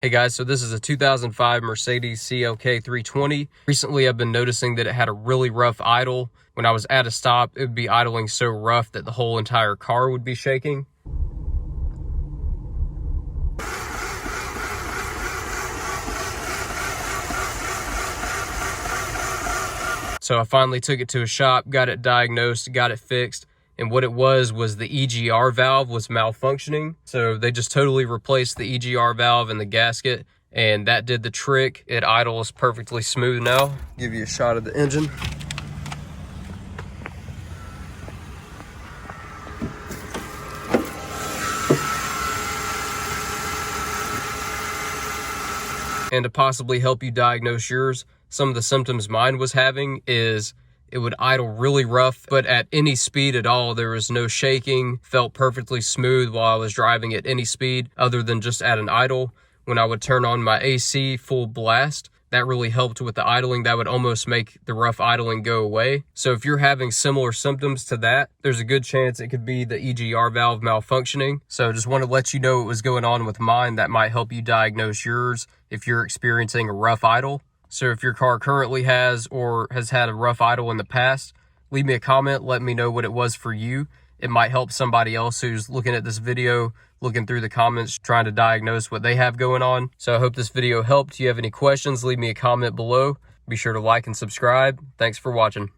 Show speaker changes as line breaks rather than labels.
Hey guys, so this is a 2005 Mercedes CLK 320. Recently, I've been noticing that it had a really rough idle. When I was at a stop, it would be idling so rough that the whole entire car would be shaking. So I finally took it to a shop, got it diagnosed, got it fixed. And what it was the EGR valve was malfunctioning. So they just totally replaced the EGR valve and the gasket, and that did the trick. It idles perfectly smooth now. Give you a shot of the engine. And to possibly help you diagnose yours, some of the symptoms mine was having is it would idle really rough, but at any speed at all. There was no shaking, felt perfectly smooth while I was driving at any speed other than just at an idle. When I would turn on my AC full blast, that really helped with the idling. That would almost make the rough idling go away. So if you're having similar symptoms to that, there's a good chance it could be the EGR valve malfunctioning. So just want to let you know what was going on with mine. That might help you diagnose yours if you're experiencing a rough idle. So if your car currently has or has had a rough idle in the past, leave me a comment, let me know what it was for you. It might help somebody else who's looking at this video, looking through the comments, trying to diagnose what they have going on. So I hope this video helped. If you have any questions, leave me a comment below. Be sure to like and subscribe. Thanks for watching.